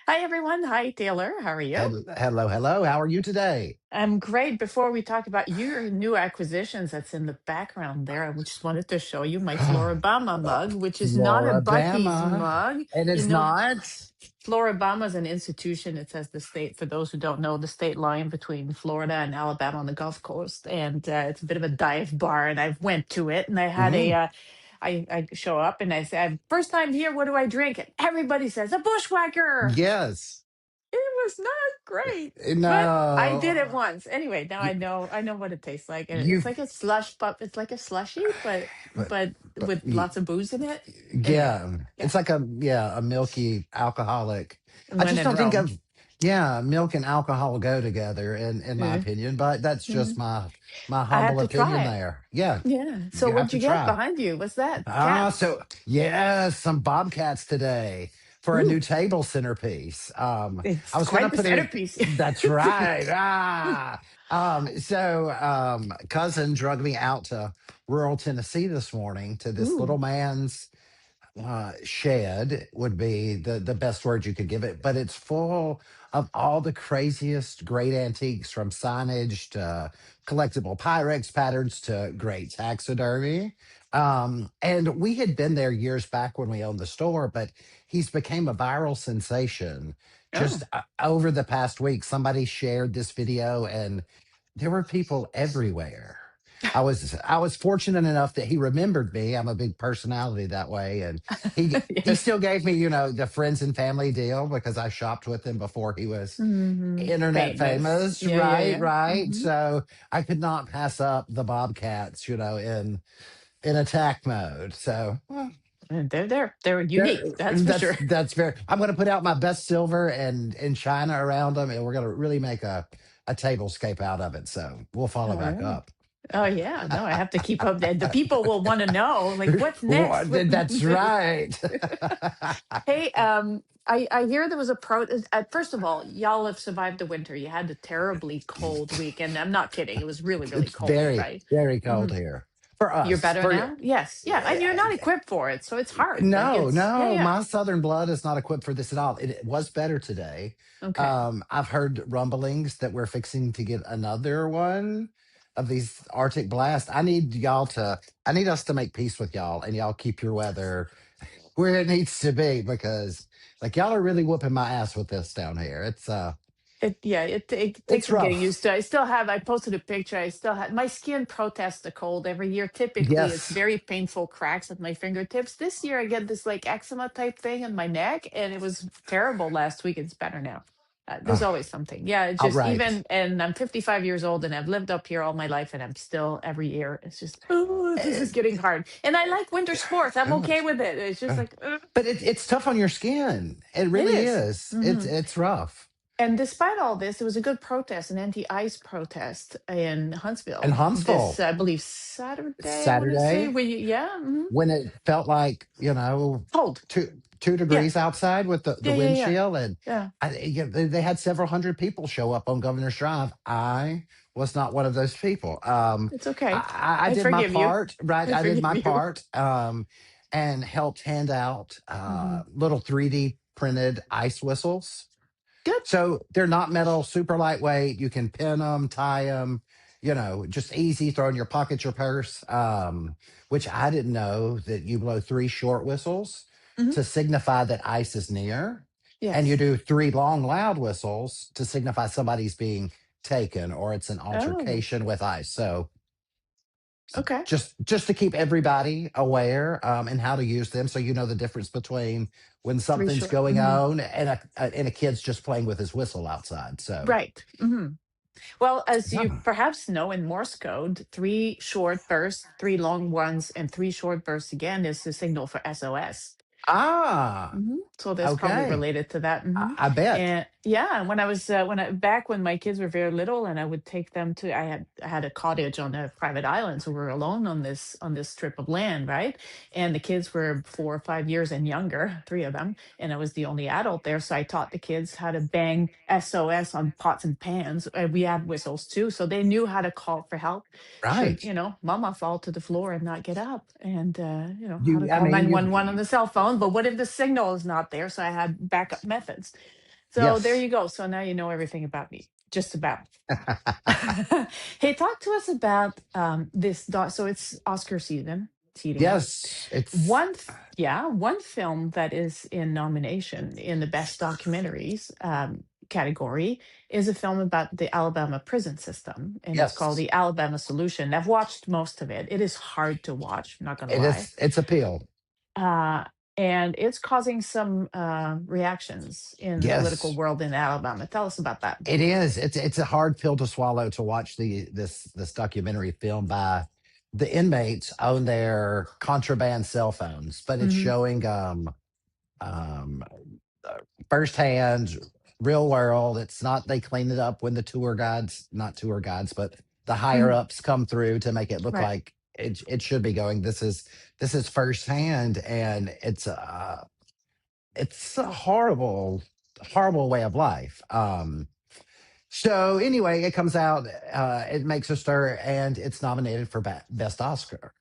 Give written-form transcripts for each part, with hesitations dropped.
Hi, everyone. Hi, Taylor. How are you? Hello, hello. How are you today? I'm great. Before we talk about your new acquisitions that's in the background there, I just wanted to show you my Floribama mug, which is not a Bucky's Floribama. mug. And You it's know, not? Floribama is an institution. It says the state, for those who don't know, the state line between Florida and Alabama on the Gulf Coast. And it's a bit of a dive bar. And I went to it and I had Mhm. I show up and I say, first time here, what do I drink? And everybody says, a bushwhacker. Yes. It was not great, but I did it No. once. Anyway, now You, I know what it tastes like, and it's you like a slush pop. It's like a slushy, but but, but with lots of booze in it. Anyway, yeah, yeah, it's like a milky alcoholic. I when just in don't think Rome. of, yeah, milk and alcohol go together in my Yeah. opinion, but that's just Mhm. my I had humble to opinion try it. there. Yeah, Yeah. So you have what'd to you get try. behind you? What's that? Ah, Cats. so yes, some bobcats today for a Ooh, new table centerpiece. I it's was gonna quite the put it. centerpiece. That's right. Cousin drug me out to rural Tennessee this morning to this Ooh. little man's shed would be the best word you could give it, but it's full of all the craziest great antiques from signage to collectible Pyrex patterns to great taxidermy. And we had been there years back when we owned the store, but he's became a viral sensation. Oh. Just over the past week, somebody shared this video, and there were people everywhere. I was fortunate enough that he remembered me. I'm a big personality that way, and he Yes. still gave me, the friends and family deal because I shopped with him before he was internet Famous. famous. Yeah, yeah, Right, yeah. right. Hmm. So I could not pass up the Bobcats, in attack mode. So well, And they're unique. That's for sure. that's very. I'm going to put out my best silver and china around them, and we're going to really make a tablescape out of it. So we'll follow All back right. up. Oh yeah, no, I have to keep up. The people will want to know, like, what's next? That's right. Hey, I hear there was a first of all, y'all have survived the winter. You had a terribly cold week, and I'm not kidding. It was really, really It's cold, very, right? very cold Hmm. here for You're us. better For now. Yes, yeah, and you're not equipped for it, so it's hard. Like no, it's yeah, no, yeah. my southern blood is not equipped for this at all. It was better today. Okay. I've heard rumblings that we're fixing to get another one of these Arctic blasts. I need us to make peace with y'all, and y'all keep your weather where it needs to be because like y'all are really whooping my ass with this down here. It takes It's some getting used rough. to. I posted a picture. I still have my skin protests the cold every year. Typically, it's Yes. very painful cracks at my fingertips. This year, I get this like eczema type thing in my neck, and it was terrible last week. It's better now. There's Oh, always something. Yeah, it's all just right. even, and I'm 55 years old, and I've lived up here all my life, and I'm still every year. It's just, oh, this is getting hard. And I like winter sports. I'm okay with it. It's just Uh, like, ugh. but it's tough on your skin. It It really is. is. It's Mhm. it's rough. And despite all this, it was a good protest, an anti-ice protest in And Huntsville this, Huntsville I believe, Saturday. I want to say, Saturday yeah, when it felt like cold. two Yeah, degrees outside with the yeah, yeah, wind yeah, chill, and yeah. they had several hundred people show up on Governor's Drive. I was not one of those people. It's okay. I I did my forgive you. part, right? I I did forgive my you. part, and helped hand out Hmm. little 3D printed ice whistles. Good. So they're not metal, super lightweight. You can pin them, tie them, just easy, throw in your pocket, your purse. Which I didn't know that you blow three short whistles Hmm. to signify that ice is near. And you Yes. do three long, loud whistles to signify somebody's being taken or it's an Oh, altercation with ice. So okay. just to keep everybody aware and how to use them so you know the difference between when Three something's short. going Hmm. on and a kid's just playing with his whistle outside. So Right. Hmm. Well, as you yeah. perhaps know, in Morse code, three short bursts, three long ones, and three short bursts again is the signal for SOS. Ah, So that's probably okay. related to that. I bet. And yeah, when I was back when my kids were very little, and I would take them to I had a cottage on a private island, so we were alone on this strip of land, right? And the kids were 4 or 5 years and younger, three of them, and I was the only adult there. So I taught the kids how to bang SOS on pots and pans. We had whistles too, so they knew how to call for help. Should Right. Mama fall to the floor and not get up, and how to I call mean, 911 on the cell phone. But what if the signal is not there? So I had backup methods. So there Yes. you go. So now you know everything about me, just about. Hey, talk to us about this. So it's Oscar season. It's heating up. Yes, it's Yeah, one film that is in nomination in the best documentaries category is a film about the Alabama prison system, and it's called yes, The Alabama Solution. I've watched most of it. It is hard to watch. I'm not going to it lie. is. It's appeal. Uh, and it's causing some reactions in the political Yes, world in Alabama. Tell us about that. it is. It's a hard pill to swallow to watch this documentary film by the inmates on their contraband cell phones, but it's Hmm. showing um uh, firsthand, real world. It's not they clean it up when the tour guides, not tour guides, but the higher Hmm. ups come through to make it look Right. like it should be going. This is firsthand, and it's a horrible way of life. So anyway, it comes out, it makes a stir, and it's nominated for best Oscar.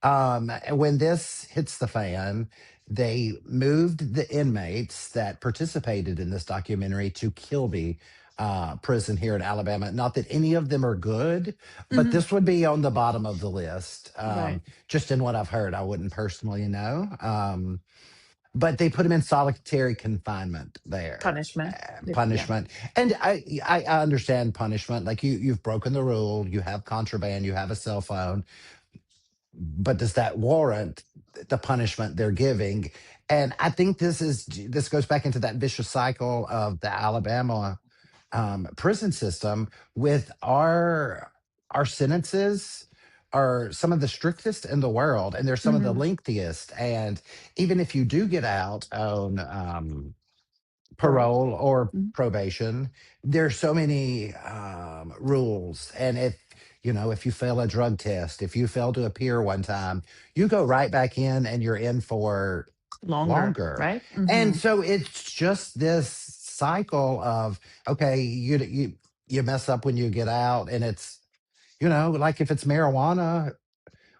And when this hits the fan, they moved the inmates that participated in this documentary to Kilby prison here in Alabama. Not that any of them are good, but Hmm. this would be on the bottom of the list. Right. Just in what I've heard, I wouldn't personally know. But they put him in solitary confinement there. Punishment. Yeah. Punishment, and I understand punishment. Like you've broken the rule. You have contraband. You have a cell phone, but does that warrant the punishment they're giving? And I think this goes back into that vicious cycle of the Alabama prison system with our sentences are some of the strictest in the world, and they're some of the Hmm. lengthiest. And even if you do get out on Parole. parole or Mhm. probation, there's so many rules. And if you fail a drug test, if you fail to appear one time, you go right back in and you're in for Longer. longer. Right. Hmm. And so it's just this cycle of, okay, you mess up when you get out, and it's, like if it's marijuana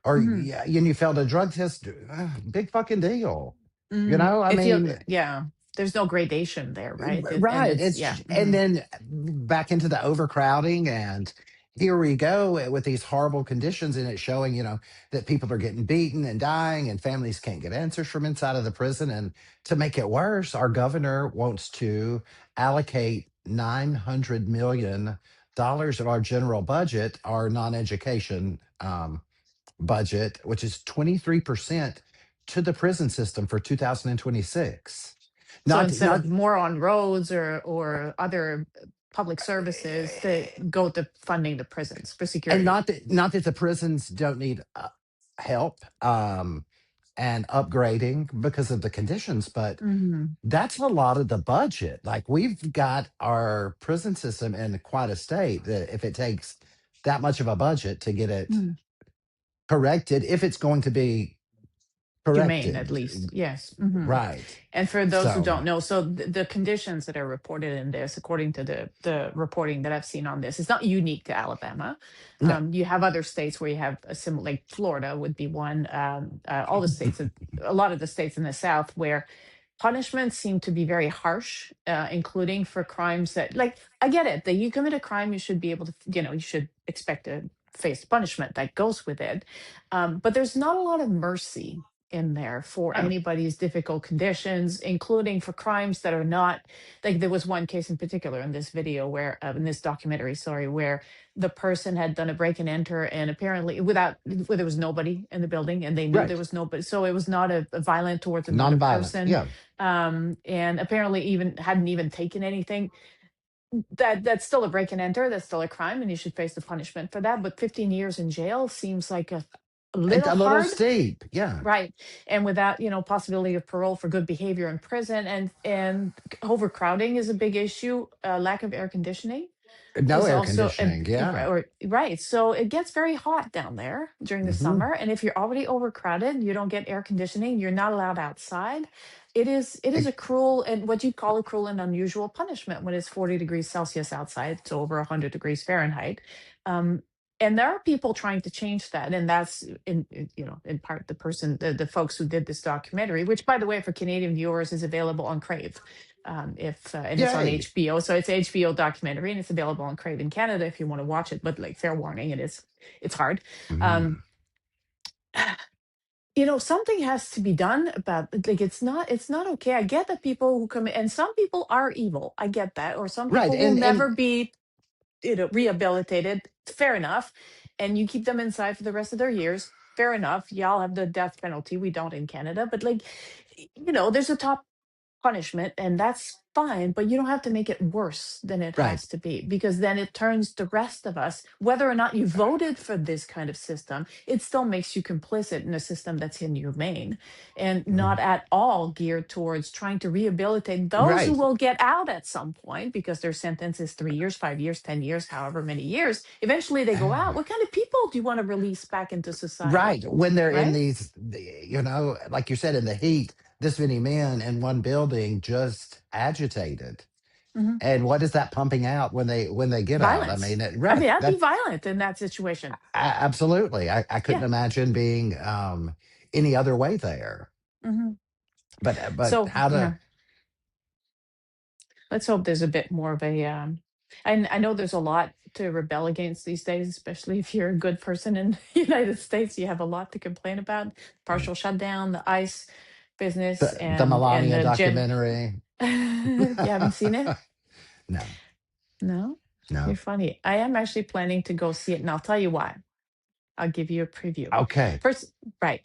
or Hmm. yeah, and you failed a drug test, big fucking deal. Mm. I If you, mean, yeah, there's no gradation there, right? And right. it's, yeah. And Hmm. then back into the overcrowding, and here we go with these horrible conditions, and it's showing, that people are getting beaten and dying, and families can't get answers from inside of the prison. And to make it worse, our governor wants to allocate $900 million of our general budget, our non-education budget, which is 23% to the prison system for 2026. So Not instead not of more on roads or other public services, to go to funding the prisons for and security. not that the prisons don't need help and upgrading because of the conditions, but Hmm. that's a lot of the budget. Like we've got our prison system in quite a state that if it takes that much of a budget to get it corrected, if it's going to be Humane, at corrected, least. Yes. Hmm. right? And for those who So don't know, so the conditions that are reported in this, according to the reporting that I've seen on this, is not unique to Alabama. no, You have other states where you have a similar, like Florida would be one. All the states, a lot of the states in the South, where punishments seem to be very harsh, including for crimes that, like, I get it that you commit a crime, you should be able to, you should expect to face punishment that goes with it. But there's not a lot of mercy in there for no, anybody's difficult conditions, including for crimes that are not, like, there was one case in particular in this video where, in this documentary, sorry, where the person had done a break and enter, and apparently where there was nobody in the building, and they knew there right. was nobody, so it was not a violent towards another Nonviolent. person. Yeah. And apparently even hadn't even taken anything. That's still a break and enter, that's still a crime, and you should face the punishment for that. But 15 years in jail seems like a It's little a little hard. steep. Yeah. Right. And without, possibility of parole for good behavior in prison, and overcrowding is a big issue. Lack of air conditioning No is air also conditioning. Yeah. or right. So it gets very hot down there during the Hmm. summer, and if you're already overcrowded, you don't get air conditioning, you're not allowed outside. It is a cruel, and what you call a cruel and unusual punishment when it's 40 degrees Celsius outside, so over 100 degrees Fahrenheit. Um, And there are people trying to change that, and that's in part the folks who did this documentary, which, by the way, for Canadian viewers, is available on Crave. If and it's on Yay. HBO, so it's HBO documentary, and it's available on Crave in Canada if you want to watch it. But like, fair warning, it's hard. Um, Mhm. Something has to be done about, like, it's not okay. I get that people who come, and some people are evil. I get that. Or some Right. people will And never be rehabilitated. Fair enough. And you keep them inside for the rest of their years. Fair enough. Y'all have the death penalty. We don't in Canada. But like, there's a top punishment, and that's fine, but you don't have to make it worse than it right. has to be, because then it turns the rest of us, whether or not you voted for this kind of system, it still makes you complicit in a system that's inhumane and not Mhm. at all geared towards trying to rehabilitate those who Right. will get out at some point because their sentence is 3 years, 5 years, 10 years, however many years. Eventually they go out. What kind of people do you want to release back into society? Right. When they're in Right. like you said, in the heat, this many men in one building just agitated. Mhm. And what is that pumping out when they get out? I Violence. mean, I mean, right. I'd be That violent in that situation. absolutely. I couldn't Yeah. imagine being any other way there. Mhm. But So, how to yeah, let's hope there's a bit more of a. And I know there's a lot to rebel against these days, especially if you're a good person in the United States. You have a lot to complain about: partial shutdown, the ICE business, the and Melania the gen. documentary? You haven't seen it? No, No, you're no. funny. I am actually planning to go see it, and I'll tell you why. I'll give you a preview. Okay. First, right.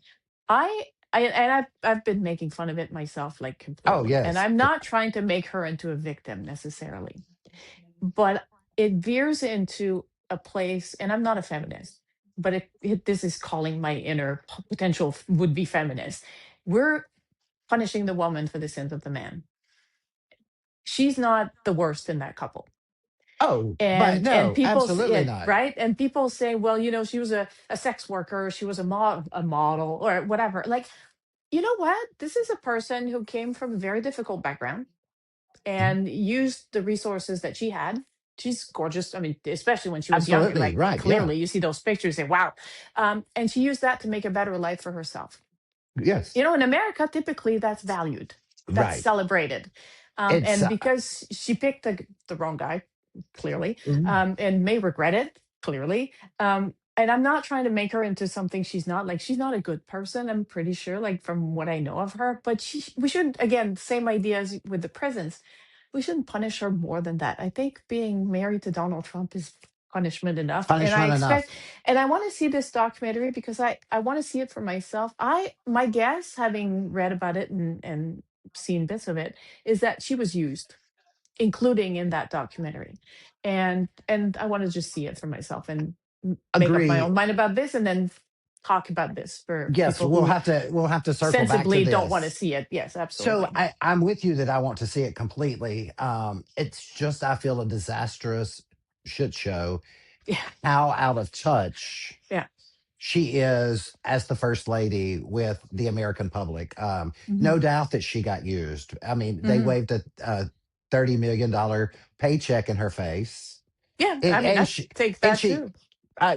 I've been making fun of it myself, like, Oh completely. And yes. I'm not trying to make her into a victim necessarily. But it veers into a place, and I'm not a feminist, but this is calling my inner potential would-be feminist. We're punishing the woman for the sins of the man. She's not the worst in that couple. Oh, but And no, people absolutely not. right, and people say, well, she was a sex worker, she was a model, or whatever. Like, you know what, this is a person who came from a very difficult background Mhm. and used the resources that she had. She's gorgeous. I mean, especially when she was younger, Absolutely like, right. Yeah. clearly you see those pictures, say, wow. And she used that to make a better life for herself. Yes. In America, typically that's valued, that's Right. celebrated. It's And because she picked the wrong guy, clearly, mhm. and may regret it, clearly. And I'm not trying to make her into something she's not. Like, she's not a good person, I'm pretty sure, like, from what I know of her. But we should, again, same idea as with the prisons. We shouldn't punish her more than that. I think being married to Donald Trump is punishment enough. And I Punishment expect, enough. and I want to see this documentary because I want to see it for myself. My guess, having read about it and seen bits of it, is that she was used, including in that documentary. And I want to just see it for myself and make up my Agree. own mind about this, and then talk about this for Yes, people who we'll have to circle back to sensibly don't want to this. see it. Yes, So absolutely. I'm with you that I want to see it completely. It's just I feel a disastrous shit show. Yeah. How out of touch Yeah. she is as the first lady with the American public. Hmm. No doubt that she got used. I mean, they Hmm. waved a $30 million paycheck in her face, Yeah, I and mean, and I she take and that she too.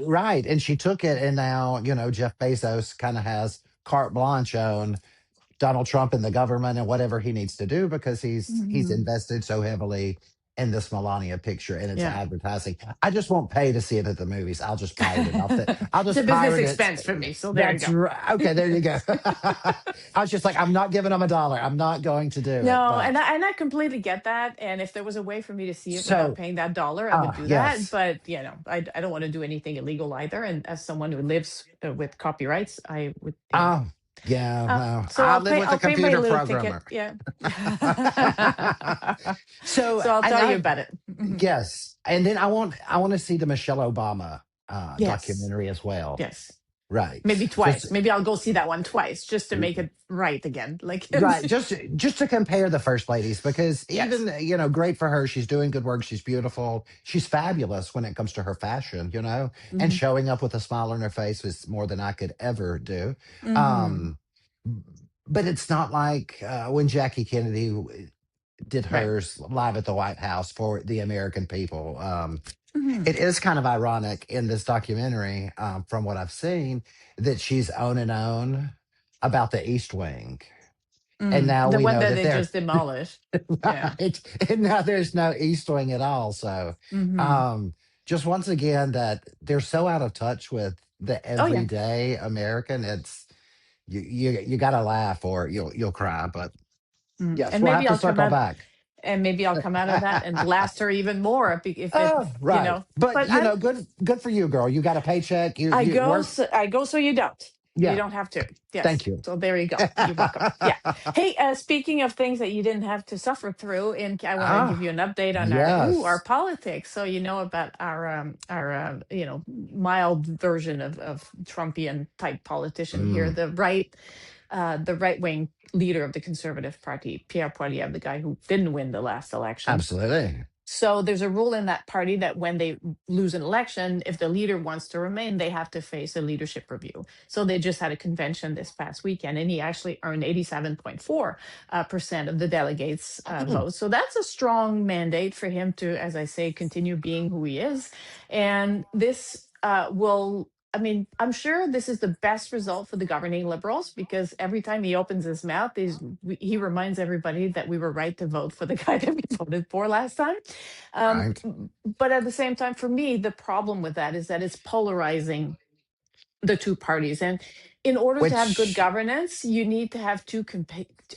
right, and she took it, and now Jeff Bezos kind of has carte blanche on Donald Trump and the government and whatever he needs to do because he's Hmm. invested so heavily in this Melania picture and its Yeah. advertising. I just won't pay to see it at the movies. I'll just pirate it off the. I'll It's a just business pirate it. expense for me, so there you That's right. go. Okay, there you go. I was just like, I'm not giving them a dollar. I'm not going to do it. No, But and I completely get that. And if there was a way for me to see it without so, paying that dollar, I would do that. yes. But I don't want to do anything illegal either. And as someone who lives with copyrights, I would, Yeah. No, So I I'll live pay. with a I'll pay my computer little programmer. ticket. Yeah. So, So I'll and tell you I about it. Mhm. yes, and then I want to see the Michelle Obama Yes. documentary as well. Yes. Right. Maybe Just twice. Maybe I'll go see that one twice just to make it right again. Like, right. Just to compare the first ladies because yes. even great for her. She's doing good work. She's beautiful. She's fabulous when it comes to her fashion. And Hmm. showing up with a smile on her face is more than I could ever do. Hmm. Um, but it's not like when Jackie Kennedy did Right. hers live at the White House for the American people. Mhm. It is kind of ironic in this documentary, from what I've seen, that she's on and on about the East Wing. And now The we one know that that they they're just demolished. Yeah. right. And now there's no East Wing at all. So, Mhm. um, just once again, that they're so out of touch with the Oh, yeah. everyday American. It's you got to laugh or you'll cry. But yes, And we'll have maybe to I'll come circle out back. and maybe I'll come out of that and blast her even more if it, Oh, you right. know. But But I good for you, girl. You got a paycheck. You work. I go so you don't. You Yeah. don't have to. Thank Yes. you. So there you go. You're welcome. Yeah. Hey, speaking of things that you didn't have to suffer through, and I want to give you Ah, an update on our yes. politics. So you know about our mild version of Trumpian type politician here, Mm, the right wing leader of the Conservative Party, Pierre Poilievre, the guy who didn't win the last election. absolutely. So there's a rule in that party that when they lose an election, if the leader wants to remain, they have to face a leadership review. So they just had a convention this past weekend, and he actually earned 87.4% of the delegates' Mm, votes. So that's a strong mandate for him to, as I say, continue being who he is. And this will. I mean, I'm sure this is the best result for the governing liberals because every time he opens his mouth, he reminds everybody that we were right to vote for the guy that we voted for last time. Um, right. but at the same time, for me, the problem with that is that it's polarizing the two parties. And in order to have good Which, governance, you need to have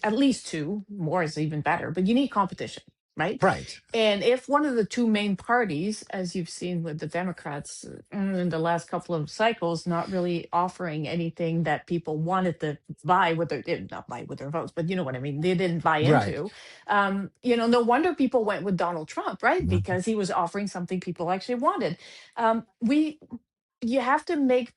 at least two, more is even better, but you need competition, right? right. And if one of the two main parties, as you've seen with the Democrats in the last couple of cycles, not really offering anything that people wanted to buy with their, not buy with their votes, but you know what I mean, they didn't buy Right. into, no wonder people went with Donald Trump, right? Mhm. Because he was offering something people actually wanted. We you have to make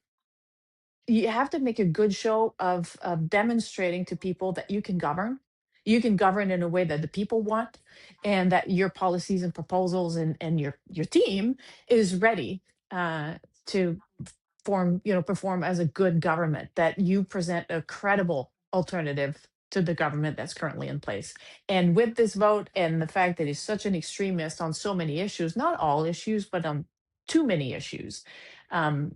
you have to make a good show of demonstrating to people that you can govern. You can govern in a way that the people want, and that your policies and proposals and your team is ready to perform as a good government. That you present a credible alternative to the government that's currently in place. And with this vote and the fact that he's such an extremist on so many issues, not all issues, but on too many issues, um,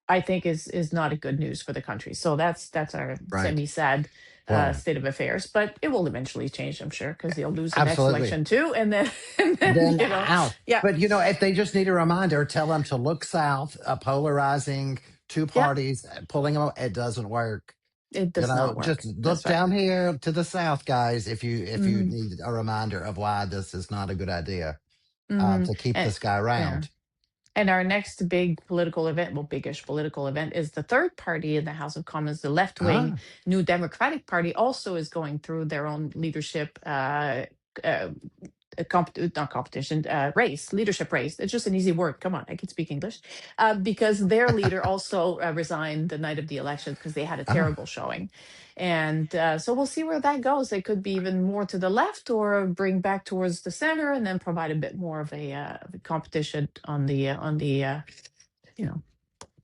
I think is not a good news for the country. So that's our Right. semi sad Well, state of affairs. But it will eventually change, I'm sure, because they'll lose the next absolutely. election too, and then and then Then out. yeah, But if they just need a reminder, tell them to look south. Polarizing two yeah, parties, pulling them. It doesn't work. it does not Just work. look That's right. down here to the south, guys. If you Hmm. need a reminder of why this is not a good idea, Hmm. to keep And this guy yeah. around. And our next big political event, well, biggish political event, is the third party in the House of Commons, the left wing Ah, New Democratic Party, also is going through their own leadership uh, not competition, race, leadership race. It's just an easy word. Come on, I can speak English. Because their leader also resigned the night of the election because they had a ah, terrible showing. And so we'll see where that goes. They could be even more to the left or bring back towards the center and then provide a bit more of a competition you know,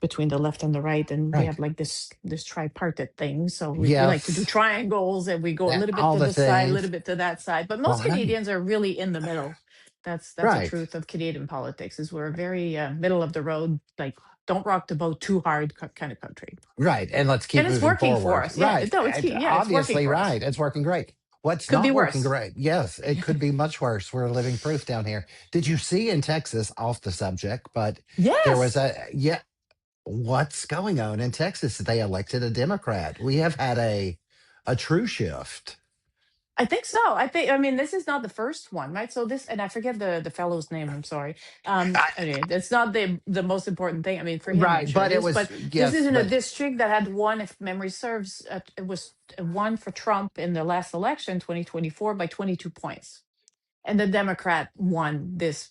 between the left and the right. And we right. have like this tripartite thing, so we like to do Yes. triangles and we go a little bit All to the this side, a little things. bit to that side, but Well, most hey, Canadians are really in the middle. That's a right. truth of Canadian politics, is we're a very middle of the road, like don't rock the boat too hard kind of country. Right. And let's keep And it's moving working for forward. us. Yeah, Right. no, it's key. Yeah, it's working Obviously, for us. right. It's working great. What's Could be not working worse. great? Yes, it could be much worse. We're living proof down here. Did you see in Texas, off the subject, but there was Yes. yeah, what's going on in Texas? They elected a Democrat. We have had a true shift. I think so. I mean, this is not the first one, right? So this, and I forget the fellow's name. I'm sorry. Okay, that's not the most important thing. I mean, for him, I'm Right. sure it But it is. was, But this yes, isn't a but district that had won, if memory serves. It was won for Trump in the last election, 2024, by 22 points, and the Democrat won this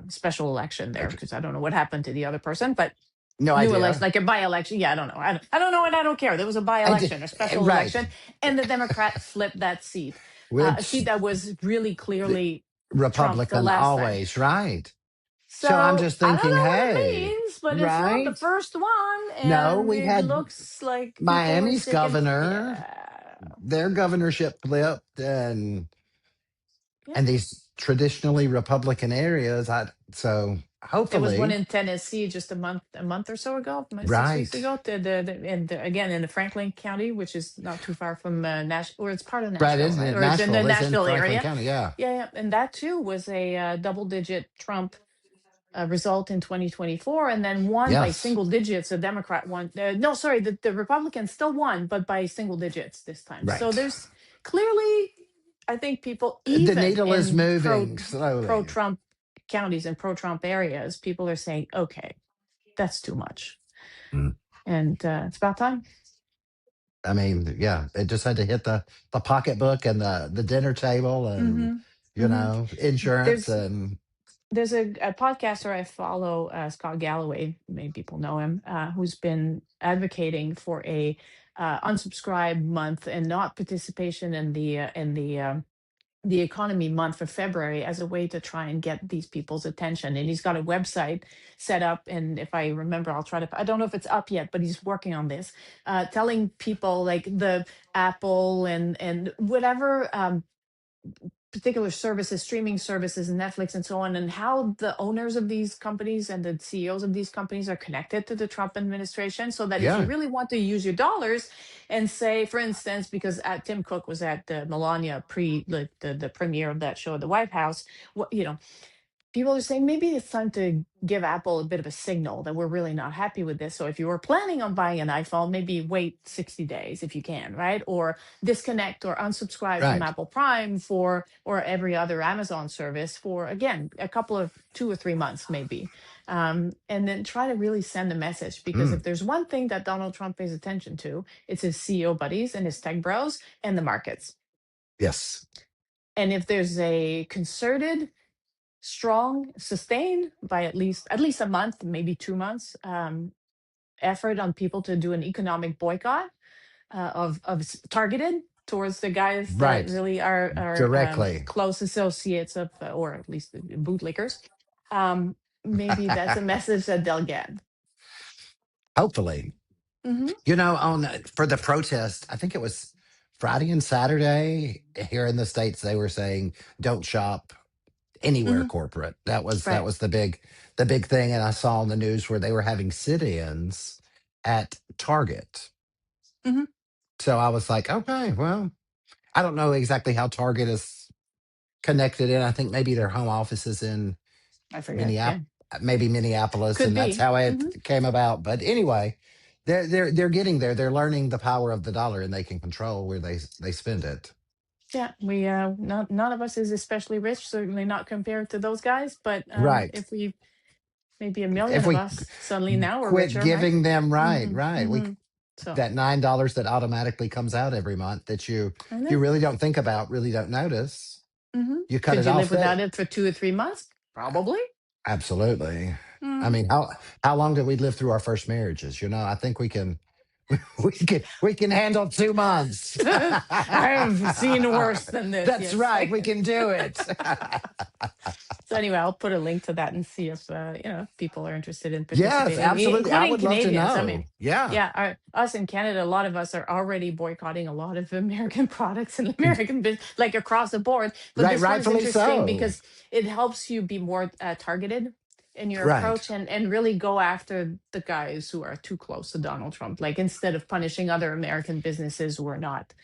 special election there because I don't know what happened to the other person, but no new election, idea. like a by-election. Yeah, I don't know. I don't know, and I don't care. There was a I did, by-election, a special right. election, and the Democrat flipped that seat, a Which seat that was really the clearly Trump the Republican last time. always, right. So I'm So just I don't thinking, know what it hey, means, but it's not the right? first one, No, and we it had looks like people are Miami's sick and governor, yeah, their governorship flipped, and yeah. these. traditionally Republican areas. So There was one hopefully, in Tennessee just a month or so ago, 6 weeks right, ago. Again in the Franklin County, which is not too far from Nashville, or it's part of right, Nashville, isn't right? it? Or it's in the Nashville is in Nashville Franklin area. County. Yeah, Yeah, yeah, and that too was a double-digit Trump result in 2024, and then won by yes, single digits. The Democrat won. No, sorry, the Republicans still won, but by single digits this time. So right. there's clearly, I think people The even needle is in moving slowly. pro-Trump counties and pro-Trump areas, people are saying, okay, that's too much, Mm. and it's about time. I mean, yeah, it just had to hit the pocketbook and the dinner table and Hmm. Hmm. insurance There's and there's a podcaster I follow, Scott Galloway. Many people know him, who's been advocating for a unsubscribe month and not participation in the economy month for February as a way to try and get these people's attention. And he's got a website set up. And if I remember, I'll try to, I don't know if it's up yet, but he's working on this, telling people like the Apple and whatever particular services, streaming services, Netflix and so on, and how the owners of these companies and the CEOs of these companies are connected to the Trump administration. So that if you yeah, really want to use your dollars and say, for instance, because Tim Cook was at the Melania the premiere of that show at the White House, people are saying maybe it's time to give Apple a bit of a signal that we're really not happy with this. So if you were planning on buying an iPhone, maybe wait 60 days if you can, right? Or disconnect or unsubscribe from right. Apple Prime for or every other Amazon service for again a couple of 2 or 3 months maybe. And then try to really send a message, because if Mm, there's one thing that Donald Trump pays attention to, it's his CEO buddies and his tech bros and the markets. yes, And if there's a concerted, strong, sustained by at least a month, maybe 2 months, effort on people to do an economic boycott targeted towards the guys that right. really are Directly, close associates of, or at least the bootlickers. Um, Maybe that's a message that they'll get. hopefully. Hmm. On for the protest, I think it was Friday and Saturday here in the States, they were saying don't shop anywhere Hmm. corporate. That was Right. the big thing. And I saw on the news where they were having sit-ins at Target. Hmm. So I was like, okay, well, I don't know exactly how Target is connected in. I think maybe their home office is in I forget. Yeah, Minneapolis, maybe Minneapolis, could and that's be. how it Hmm. came about. But anyway, they're getting there. They're learning the power of the dollar, and they can control where they spend it. Yeah, we not none of us is especially rich, certainly not compared to those guys. But Right. if we maybe a million If of we us suddenly now we're quit richer, right? giving them, right, Hmm. right. We Hmm. So that $9 that automatically comes out every month that I you know. really don't think about, really don't notice. Hmm. You cut Could it you off. live That without it for 2 or 3 months? Probably. absolutely. I Mm. mean, how long did we live through our first marriages? I think we can we can handle 2 months. I've seen worse than this. That's Yes. right. We can do it. So anyway, I'll put a link to that and see if if people are interested in Yes, participating, absolutely. I including would love to Canadians. I mean, know. Yeah. yeah, us in Canada, a lot of us are already boycotting a lot of American products and American business, like across the board. But Right, this one is rightfully interesting so. because it helps you be more targeted in your Right. approach, and really go after the guys who are too close to Donald Trump. Like instead of punishing other American businesses who are not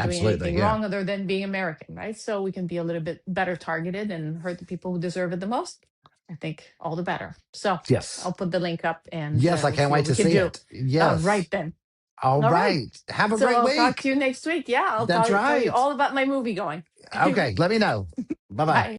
doing Absolutely. anything Yeah. wrong other than being American, right? So we can be a little bit better targeted and hurt the people who deserve it the most. I think all the better. So Yes. I'll put the link up and Yes, I we'll can't see what wait we to can see do. it. All Yes. right, then. All All right. right. Have a So great I'll talk to week. you next week. Yeah, I'll That's tell you right. all about my movie going. Okay, let me know. Bye-bye. Bye.